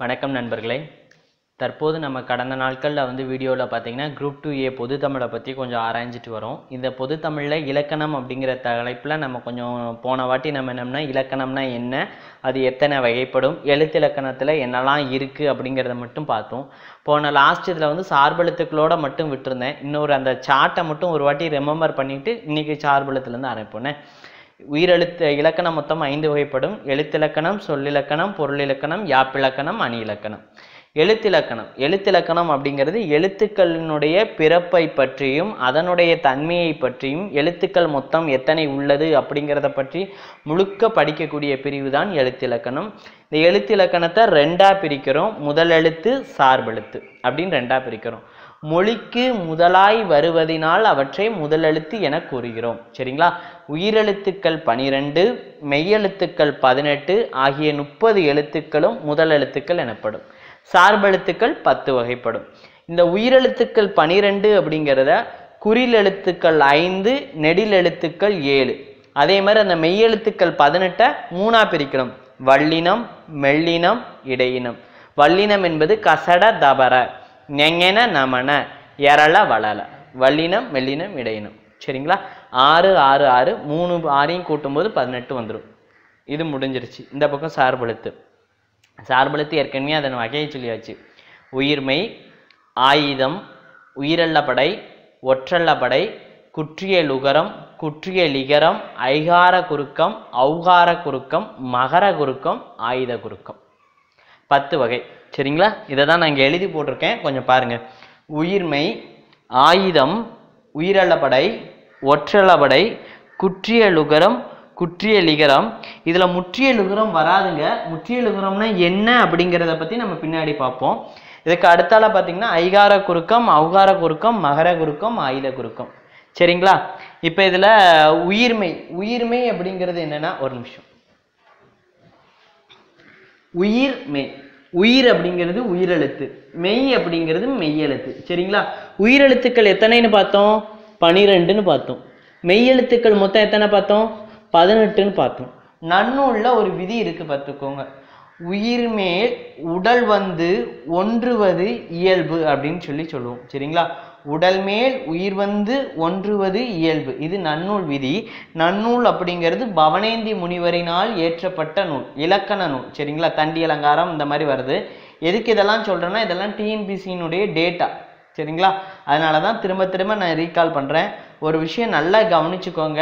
வணக்கம் நண்பர்களே. தற்போது நம்ம கடந்த நாட்களில் வீடியோவில் பார்த்தீங்கன்னா குரூப் 2A பொது தமிழை பற்றி கொஞ்சம் ஆராய்ஞ்சிட்டு வரோம். இந்த பொது தமிழில் இலக்கணம் அப்படிங்கிற தலைப்பில் நம்ம கொஞ்சம் போன வாட்டி நம்ம என்னம்னா இலக்கணம்னா என்ன, அது எத்தனை வகைப்படும், எழுத்திலக்கணத்தில் என்னெல்லாம் இருக்குது அப்படிங்கிறத மட்டும் பார்த்தோம். போன லாஸ்ட் இதில் சார்பெழுத்துக்களோட மட்டும் விட்டுருந்தேன். இன்னொரு அந்த சார்ட்டை மட்டும் ஒரு வாட்டி ரிமெம்பர் பண்ணிவிட்டு இன்றைக்கி சார்பெழுத்துலேருந்து ஆரம்பிப்போனேன். உயிரெழுத்து இலக்கணம் மொத்தம் 5 வகைப்படும். எழுத்திலக்கணம், சொல்லிலக்கணம், பொருளிலக்கணம், யாப்பிலக்கணம், அணி இலக்கணம். எழுத்திலக்கணம் அப்படிங்கிறது எழுத்துக்களினுடைய பிறப்பை பற்றியும் அதனுடைய தன்மையை பற்றியும் எழுத்துக்கள் மொத்தம் எத்தனை உள்ளது அப்படிங்கிறத பற்றி முழுக்க படிக்கக்கூடிய பிரிவு தான் எழுத்திலக்கணம். இந்த எழுத்திலக்கணத்தை 2ஆ பிரிக்கிறோம். முதல் எழுத்து, சார்பெழுத்து அப்படின்னு 2ஆ பிரிக்கிறோம். மொழிக்கு முதலாய் வருவதினால் அவற்றை முதலெழுத்து என கூறுகிறோம். சரிங்களா? உயிரெழுத்துக்கள் 12, மெய்யெழுத்துக்கள் 18 ஆகிய 30 எழுத்துக்களும் முதல் எழுத்துக்கள் எனப்படும். சார்பெழுத்துக்கள் 10 வகைப்படும். இந்த உயிரெழுத்துக்கள் 12 அப்படிங்கிறத குறில் எழுத்துக்கள் 5, நெடில் எழுத்துக்கள் 7. அதே மாதிரி அந்த மெய்யெழுத்துக்கள் 18 3ஆ பிரிக்கணும். வல்லினம், மெல்லினம், இடையினம். வல்லினம் என்பது கசட, தபர, நெங்கென, நமன, எரள, வளல. வல்லினம், மெல்லினம், இடையினம். சரிங்களா? 6 6 6 3 6ஐயும் கூட்டும்போது 18 வந்துடும். இது முடிஞ்சிருச்சு. இந்த பக்கம் சார்பெழுத்து. சார்பெழுத்து ஏற்கனவே அதன் வகையை சொல்லியாச்சு. உயிர்மை, ஆயுதம், உயிரல்லபடை, ஒற்றல்லபடை, குற்றிய லுகரம், குற்றிய லிகரம், ஐகார குறுக்கம், ஔகார குறுக்கம், மகர குறுக்கம், ஆயுத குறுக்கம். 10 வகை. சரிங்களா? இதை தான் நான் இங்கே எழுதி போட்டிருக்கேன், கொஞ்சம் பாருங்க. உயிர்மை, ஆயுதம், உயிரல்லபடை, ஒற்றல்லபடை, குற்றிய லுகரம், குற்றிய லிகரம். இதில் முற்றிய லுகரம் வராதுங்க. முற்றிய லுகரம்னா என்ன அப்படிங்கிறத பற்றி நம்ம பின்னாடி பார்ப்போம். இதுக்கு அடுத்தால பார்த்தீங்கன்னா ஐகார குறுக்கம், ஔகார குறுக்கம், மகர குறுக்கம், ஆயுத குறுக்கம். சரிங்களா? இப்போ இதில் உயிர்மை அப்படிங்கிறது என்னன்னா, ஒரு நிமிஷம். உயிர்மெய், உயிர் அப்படிங்கிறது உயிரெழுத்து, மெய் அப்படிங்கிறது மெய்யெழுத்து. சரிங்களா? உயிரெழுத்துக்கள் எத்தனைன்னு பார்த்தோம்? 12ன்னு பார்த்தோம். மெய்யெழுத்துக்கள் மொத்தம் எத்தனை பார்த்தோம்? 18ன்னு பார்த்தோம். நன்னூல்ல ஒரு விதி இருக்கு, பார்த்துக்கோங்க. உயிர்மேல் உடல் ஒன்றுவது இயல்பு அப்படின்னு சொல்லுவோம். சரிங்களா? உடல் மேல் உயிர் ஒன்றுவது இயல்பு. இது நன்னூல் விதி. நன்னூல் அப்படிங்கிறது பவனேந்தி முனிவரினால் ஏற்றப்பட்ட நூல், இலக்கண நூல். சரிங்களா? தண்டி அலங்காரம் இந்த மாதிரி வருது. எதுக்கு இதெல்லாம் சொல்றேன்னா, இதெல்லாம் டிஎன்பிசியினுடைய டேட்டா. சரிங்களா? அதனால தான் திரும்ப நான் ரீகால் பண்ணுறேன். ஒரு விஷயம் நல்லா கவனிச்சுக்கோங்க.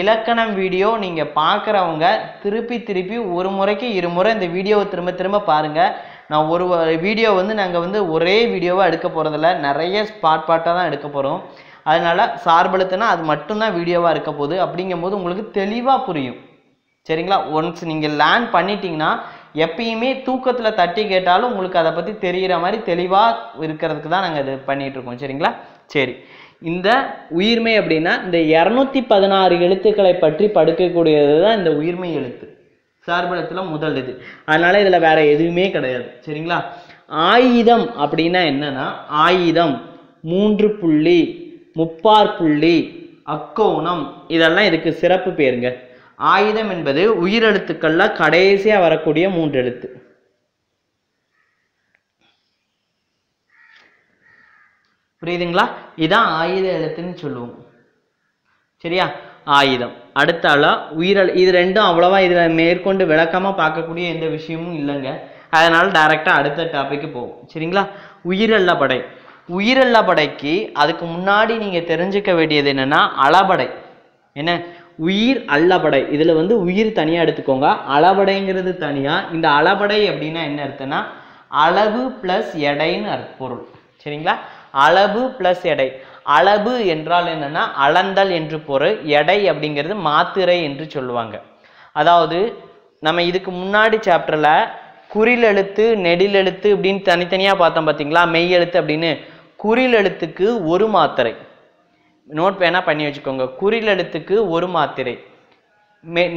இலக்கணம் வீடியோ நீங்கள் பார்க்குறவங்க திருப்பி ஒரு முறைக்கு 2 முறை இந்த வீடியோவை திரும்ப பாருங்கள். நான் ஒரு வீடியோ நாங்கள் ஒரே வீடியோவாக எடுக்க போகிறதில்ல, நிறைய பார்ட்டாக தான் எடுக்க போகிறோம். அதனால் சார்பெழுத்துனா அது மட்டும்தான் வீடியோவாக இருக்க போகுது. அப்படிங்கும்போது உங்களுக்கு தெளிவாக புரியும். சரிங்களா? ஒன்ஸ் நீங்கள் லேர்ன் பண்ணிட்டீங்கன்னா எப்பயுமே தூக்கத்தில் தட்டி கேட்டாலும் உங்களுக்கு அதை பற்றி தெரிகிற மாதிரி தெளிவாக இருக்கிறதுக்கு தான் நாங்கள் இது பண்ணிகிட்ருக்கோம். சரிங்களா? சரி, இந்த உயிர்மை அப்படின்னா இந்த 216 எழுத்துக்களை பற்றி படுக்கக்கூடியது தான் இந்த உயிர்மை எழுத்து. சார்பெழுத்துல முதல் இது. அதனால இதில் வேற எதுவுமே கிடையாது. சரிங்களா? ஆயுதம் அப்படின்னா என்னன்னா, ஆயுதம் 3 புள்ளி, முப்பார் புள்ளி, அக்கோணம், இதெல்லாம் இதுக்கு சிறப்பு பேருங்க. ஆயுதம் என்பது உயிரெழுத்துக்கள்ல கடைசியா வரக்கூடிய 3 எழுத்து. புரியுதுங்களா? இதான் ஆயுத எழுத்துன்னு சொல்லுவோம். சரியா? ஆயுதம். அடுத்தால இது ரெண்டும் அவ்வளவா இதில் மேற்கொண்டு விளக்கமாக பார்க்கக்கூடிய எந்த விஷயமும் இல்லைங்க. அதனால டைரெக்டாக அடுத்த டாபிக்கு போவோம். சரிங்களா? உயிரல்லபடை. உயிரல்லபடைக்கு அதுக்கு முன்னாடி நீங்கள் தெரிஞ்சுக்க வேண்டியது என்னன்னா, அளபடை. என்ன? உயிர் அல்லபடை. இதில் உயிர் தனியாக எடுத்துக்கோங்க, அளபடைங்கிறது தனியாக. இந்த அளபடை அப்படின்னா என்ன அர்த்தம்னா, அளவு ப்ளஸ் எடைன்னு பொருள். சரிங்களா? அளவு ப்ளஸ் எடை. அளவு என்றால் என்னன்னா அளந்தல் என்று பொருள். எடை அப்படிங்கிறது மாத்திரை என்று சொல்லுவாங்க. அதாவது நம்ம இதுக்கு முன்னாடி சாப்டர்ல குறில் எழுத்து, நெடில் எழுத்து அப்படின்னு தனித்தனியாக பார்த்தோம் பார்த்தீங்களா? மெய் எழுத்து அப்படின்னு. குறில் எழுத்துக்கு 1 மாத்திரை. நோட் வேணா பண்ணி வச்சுக்கோங்க. குறில் எழுத்துக்கு 1 மாத்திரை,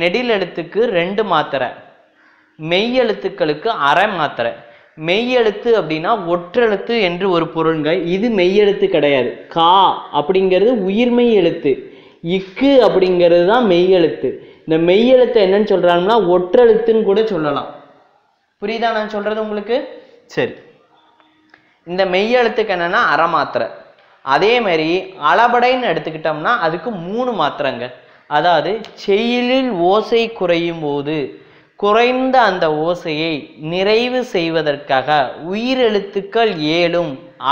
நெடில் எழுத்துக்கு 2 மாத்திரை, மெய் எழுத்துக்களுக்கு அரை மாத்திரை. மெய்யெழுத்து அப்படின்னா ஒற்றெழுத்து என்று ஒரு பொருள்ங்க. இது மெய்யெழுத்து கிடையாது. கா அப்படிங்கிறது உயிர்மெய் எழுத்து, இக்கு அப்படிங்கிறது தான் மெய்யெழுத்து. இந்த மெய்யெழுத்து என்னன்னு சொல்றாங்கன்னா ஒற்றெழுத்துன்னு கூட சொல்லலாம். புரியுதா நான் சொல்றது உங்களுக்கு? சரி, இந்த மெய் எழுத்துக்கு என்னன்னா அரை மாத்திரை. அதே மாதிரி அளபடைன்னு எடுத்துக்கிட்டோம்னா அதுக்கு 3 மாத்திரைங்க. அதாவது செய்யுளில் ஓசை குறையும் போது குறைந்த அந்த ஓசையை நிறைவு செய்வதற்காக உயிரெழுத்துக்கள் 7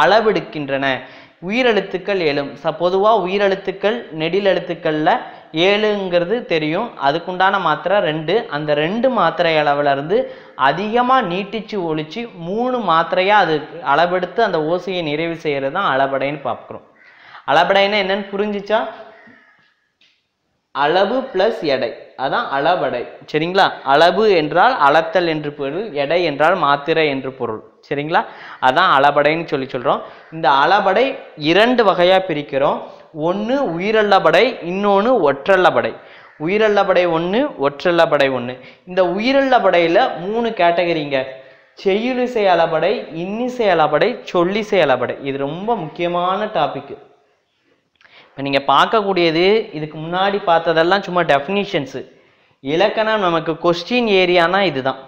அளவெடுக்கின்றன. உயிரெழுத்துக்கள் 7. பொதுவாக உயிரெழுத்துக்கள் நெடில் எழுத்துக்கள்ல 7ங்கிறது தெரியும். அதுக்குண்டான மாத்திரை 2. அந்த 2 மாத்திரை அளவுல இருந்து அதிகமா நீட்டிச்சு ஒழிச்சு 3 மாத்திரையா அது அளவெடுத்து அந்த ஓசையை நிறைவு செய்யறது தான் அளபடைன்னு பார்க்கிறோம். அளபடைன்னா என்னன்னு புரிஞ்சுச்சா? அளவு பிளஸ் எடை, அதான் அளபடை. சரிங்களா? அளவு என்றால் அளத்தல் என்று பொருள், எடை என்றால் மாத்திரை என்று பொருள். சரிங்களா? அதான் அளபடைன்னு சொல்றோம். இந்த அளபடை 2 வகையா பிரிக்கிறோம். ஒன்று உயிரல்லபடை, இன்னொன்று ஒற்றல்லபடை. உயிரல்லபடை 1, ஒற்றல்லபடை 1. இந்த உயிரல்லபடையில 3 கேட்டகரிங்க. செய்யுளிசை அளபடை, இன்னிசை அளபடை, சொல்லிசை அளபடை. இது ரொம்ப முக்கியமான டாபிக். இப்போ நீங்கள் பார்க்கக்கூடியது இதுக்கு முன்னாடி பார்த்ததெல்லாம் சும்மா டெஃபினிஷன்ஸு. இலக்கணம் நமக்கு கொஸ்டின் ஏரியானா இதுதான்.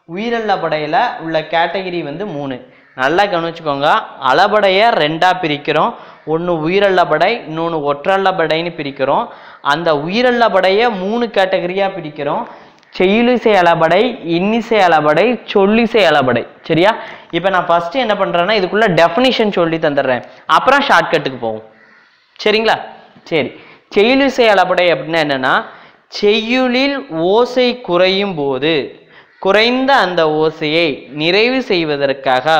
உயிரல்லபடையில் உள்ள கேட்டகிரி 3. நல்லா கவனிச்சுக்கோங்க. அளபடையை 2ஆக பிரிக்கிறோம். ஒன்று உயிரல்லபடை, இன்னொன்று ஒற்றல்லபடைன்னு பிரிக்கிறோம். அந்த உயிரல்லபடையை 3 கேட்டகரியாக பிரிக்கிறோம். செய்யுளிசை அளபடை, இன்னிசை அளபடை, சொல்லிசை அளபடை. சரியா? இப்போ நான் ஃபஸ்ட்டு என்ன பண்ணுறேன்னா இதுக்குள்ள டெஃபினிஷன் சொல்லி தந்துடுறேன், அப்புறம் ஷார்ட்கட்டுக்கு போவோம். சரிங்களா? சரி, செய்யுளிசை அளபடை அப்படின்னா என்னன்னா, செய்யுளில் ஓசை குறையும் போது குறைந்த அந்த ஓசையை நிறைவு செய்வதற்காக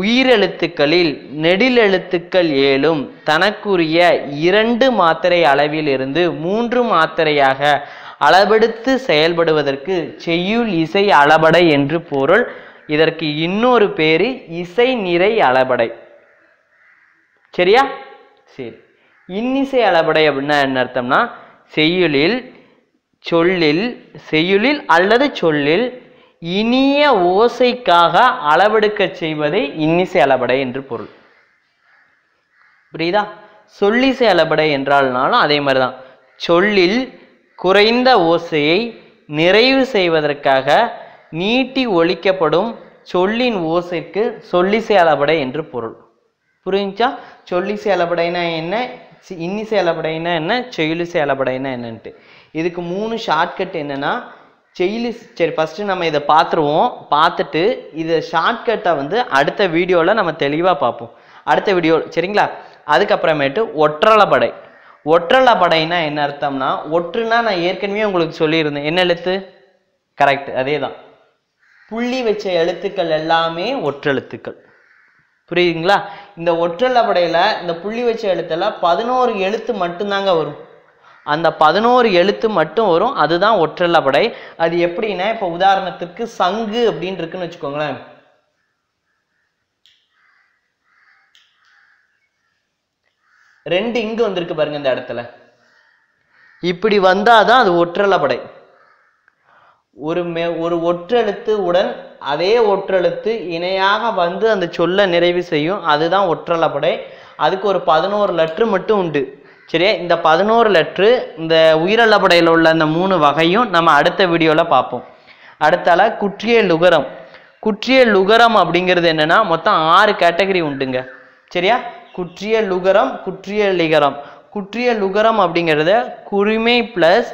உயிரெழுத்துக்களில் நெடில் எழுத்துக்கள் 7 தனக்குரிய 2 மாத்திரை அளவில் இருந்து 3 மாத்திரையாக அளவெடுத்து செயல்படுவதற்கு செய்யுள் இசை அளபடை என்று பொருள். இதற்கு இன்னொரு பேரு இசை நிறை அளபடை. சரியா? சரி, இன்னிசை அளபடை அப்படின்னா என்ன அர்த்தம்னா, செய்யுளில் அல்லது சொல்லில் இனிய ஓசைக்காக அளவெடுக்க செய்வதை இன்னிசை அளபடை என்று பொருள். புரியுதா? சொல்லிசை அளபடை என்றால்னாலும் அதே மாதிரிதான். சொல்லில் குறைந்த ஓசையை நிறைவு செய்வதற்காக நீட்டி ஒலிக்கப்படும் சொல்லின் ஓசைக்கு சொல்லிசை அளபடை என்று பொருள். புரிஞ்சா? சொல்லிசை அளபடைனா என்ன, இன்னிசை அளபடைனா என்ன, செய்யுளிசை அளபடைனா என்னன்ட்டு. இதுக்கு 3 ஷார்ட்கட் என்னன்னா, சரி ஃபர்ஸ்ட் நம்ம இதை பார்த்துருவோம். பார்த்துட்டு இதை ஷார்ட்கட்டை அடுத்த வீடியோவில் நம்ம தெளிவாக பார்ப்போம், அடுத்த வீடியோ. சரிங்களா? அதுக்கப்புறமேட்டு ஒற்றளபடை. ஒற்றளபடைனா என்ன அர்த்தம்னா, ஒற்றுனா நான் ஏற்கனவே உங்களுக்கு சொல்லியிருந்தேன். என்ன எழுத்து? கரெக்ட், அதே தான். புள்ளி வச்ச எழுத்துக்கள் எல்லாமே ஒற்றெழுத்துக்கள். புரியுதுங்களா? இந்த ஒற்றளபடையில இந்த புள்ளி வச்ச எழுத்துல 11 எழுத்து மட்டும்தாங்க வரும். அந்த 11 எழுத்து மட்டும் வரும், அதுதான் ஒற்றளபடை. அது எப்படின்னா, இப்ப உதாரணத்துக்கு சங்கு அப்படின்னு இருக்குன்னு வச்சுக்கோங்களேன். ரெண்டு இங்கு வந்திருக்கு பாருங்க இந்த இடத்துல. இப்படி வந்தாதான் அது ஒற்றளபடை. ஒரு ஒற்றெழுத்து உடன் அதே ஒற்றெழுத்து இணையாக வந்து அந்த சொல்ல நிறைவு செய்யும், அதுதான் ஒற்றளபடை. அதுக்கு ஒரு 11 லெட்ரு மட்டும் உண்டு. சரியா? இந்த 11 லெட்ரு இந்த உயிரளபடையில் உள்ள அந்த 3 வகையும் நம்ம அடுத்த வீடியோவில் பார்ப்போம். அடுத்தால குற்றிய லுகரம். குற்றிய லுகரம் அப்படிங்கிறது என்னன்னா, மொத்தம் 6 கேட்டகரி உண்டுங்க. சரியா? குற்றிய லுகரம், குற்றிய லிகரம். குற்றிய லுகரம் அப்படிங்கிறத குரிமை பிளஸ்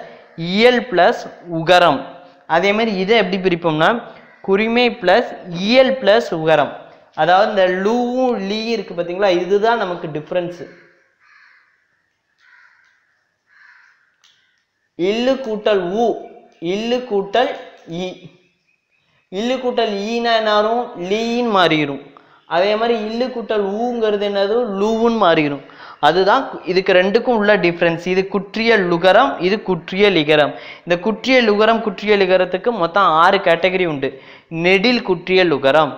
இயல் பிளஸ் உகரம். அதே மாதிரி இதை எப்படி பிரிப்போம்னா, குரிமை பிளஸ் இயல் பிளஸ் உகரம். அதாவது இந்த லூவும் லீ இருக்கு பார்த்தீங்களா, இதுதான் நமக்கு டிஃபரன்ஸ். இல்லு கூட்டல் ஊ, இல்லு கூட்டல் ஈ. இல்லு கூட்டல் ஈனா என்னாரும் லீன்னு மாறிடும். அதே மாதிரி இல்லு கூட்டல் ஊங்கிறது என்னது, லூவுன்னு மாறிடும். அதுதான் இதுக்கு ரெண்டுக்கும் உள்ள டிஃப்ரென்ஸ். இது குற்றிய லுகரம், இது குற்றிய லிகரம். இந்த குற்றிய லுகரம் குற்றிய லிகரத்துக்கு மொத்தம் 6 கேட்டகரி உண்டு. நெடில் குற்றிய லுகரம்,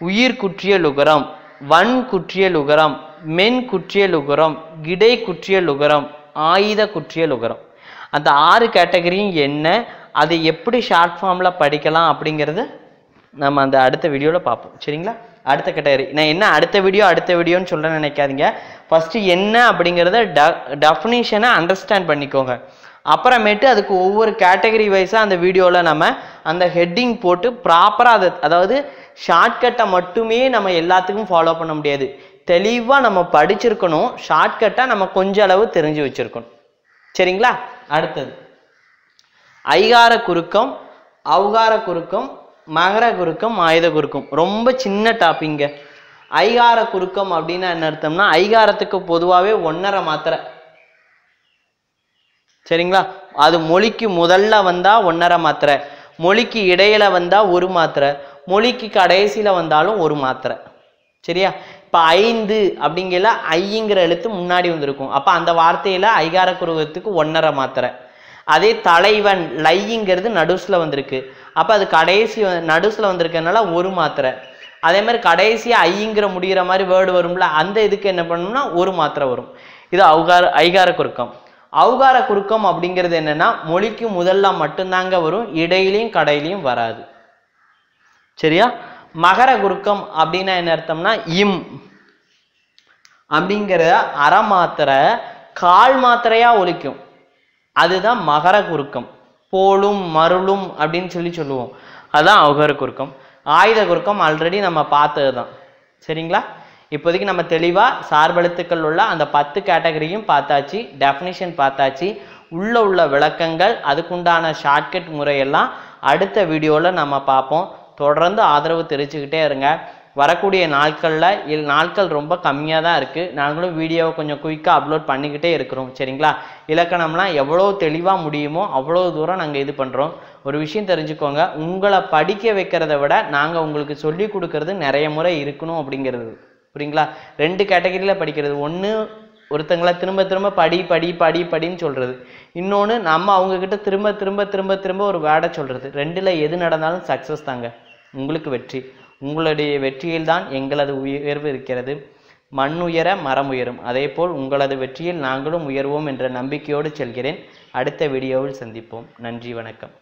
உயிர் குற்றிய லுகரம், வன் குற்றிய லுகரம், மென் குற்றிய லுகரம், கிடை குற்றிய லுகரம், ஆயுத குற்றிய லுகரம். அந்த 6 கேட்டகரியும் என்ன, அதை எப்படி ஷார்ட் ஃபார்மில் படிக்கலாம் அப்படிங்கிறது நம்ம அந்த அடுத்த வீடியோவில் பார்ப்போம். சரிங்களா? அடுத்த கேட்டகரி நான் என்ன அடுத்த வீடியோன்னு சொல்ல நினைக்காதீங்க. ஃபஸ்ட்டு என்ன அப்படிங்கிறத டெஃபினிஷனை அண்டர்ஸ்டாண்ட் பண்ணிக்கோங்க. அப்புறமேட்டு அதுக்கு ஒவ்வொரு கேட்டகரி வைஸாக அந்த வீடியோவில் நம்ம அந்த ஹெட்டிங் போட்டு ப்ராப்பராக அதை, அதாவது ஷார்ட்கட்டை மட்டுமே நம்ம எல்லாத்துக்கும் ஃபாலோ பண்ண முடியாது. தெளிவாக நம்ம படிச்சிருக்கணும், ஷார்ட்கட்டை நம்ம கொஞ்ச அளவு தெரிஞ்சு வச்சிருக்கணும். சரிங்களா? அடுத்தது ஐகார குறுக்கம், ஔகார குறுக்கம், மகர குறுக்கம், ஆயுத குறுக்கம். ரொம்ப சின்ன டாபிங்க. ஐகார குறுக்கம் அப்படின்னா என்ன அர்த்தம்னா, ஐகாரத்துக்கு பொதுவாகவே 1.5 மாத்திரை. சரிங்களா? அது மொழிக்கு முதல்ல வந்தா 1.5 மாத்திரை, மொழிக்கு இடையில வந்தா 1 மாத்திரை, மொழிக்கு கடைசியில வந்தாலும் 1 மாத்திரை. சரியா? இப்போ 5 அப்படிங்கிற ஐங்கிற எழுத்து முன்னாடி வந்திருக்கும். அப்போ அந்த வார்த்தையில ஐகார குறுக்கத்துக்கு 1.5 மாத்திரை. அதே தலைவன் லைங்கிறது நடுசுல வந்திருக்கு, அப்போ அது கடைசி நடுசுல வந்திருக்கிறதுனால 1 மாத்திரை. அதே மாதிரி கடைசியா ஐங்கிற முடிகிற மாதிரி வேர்டு வரும்ல, அந்த இதுக்கு என்ன பண்ணணும்னா 1 மாத்திரை வரும். இது ஐகார குறுக்கம். ஔகார குறுக்கம் அப்படிங்கிறது என்னன்னா, மொழிக்கு முதல்ல மட்டும்தாங்க வரும், இடையிலையும் கடையிலையும் வராது. சரியா? மகர குறுக்கம் அப்படின்னா என்ன அர்த்தம்னா, இம் அப்படிங்கிற அரை மாத்திரை 1/4 மாத்திரையா ஒலிக்கும், அதுதான் மகர குறுக்கம். போலும் மருளும் அப்படின்னு சொல்லுவோம், அதுதான் ஔகார குறுக்கம். ஆயுத குறுக்கம் ஆல்ரெடி நம்ம பார்த்தது தான். சரிங்களா? இப்போதைக்கு நம்ம தெளிவாக சார்பெழுத்துக்கள் உள்ள அந்த 10 கேட்டகரியும் பார்த்தாச்சு, டெஃபினிஷன் பார்த்தாச்சு, உள்ள விளக்கங்கள், அதுக்குண்டான ஷார்ட்கட் முறையெல்லாம் அடுத்த வீடியோவில் நம்ம பார்ப்போம். தொடர்ந்து ஆதரவு தெரிவிச்சுக்கிட்டே இருங்க. வரக்கூடிய நாட்களில் நாட்கள் ரொம்ப கம்மியாக தான் இருக்குது, நாங்களும் வீடியோவை கொஞ்சம் குயிக்காக அப்லோட் பண்ணிக்கிட்டே இருக்கிறோம். சரிங்களா? இலக்கணம்லாம் எவ்வளோ தெளிவாக முடியுமோ அவ்வளோ தூரம் நாங்கள் இது பண்ணுறோம். ஒரு விஷயம் தெரிஞ்சுக்கோங்க, உங்களை படிக்க வைக்கிறத விட நாங்கள் உங்களுக்கு சொல்லி கொடுக்கறது நிறைய முறை இருக்கணும் அப்படிங்கிறது. புரியுங்களா? 2 கேட்டகரியில் படிக்கிறது. ஒன்று ஒருத்தங்களை திரும்ப திரும்ப படின்னு சொல்கிறது, இன்னொன்று நம்ம அவங்கக்கிட்ட திரும்ப ஒரு வேர்டை சொல்கிறது. 2ல் எது நடந்தாலும் சக்ஸஸ் தாங்க, உங்களுக்கு வெற்றி. உங்களுடைய வெற்றியில் தான் எங்களது உயர்வு இருக்கிறது. மண் உயர மரம் உயரும், அதே போல் உங்களது வெற்றியில் நாங்களும் உயர்வோம் என்ற நம்பிக்கையோடு செல்கிறேன். அடுத்த வீடியோவில் சந்திப்போம். நன்றி, வணக்கம்.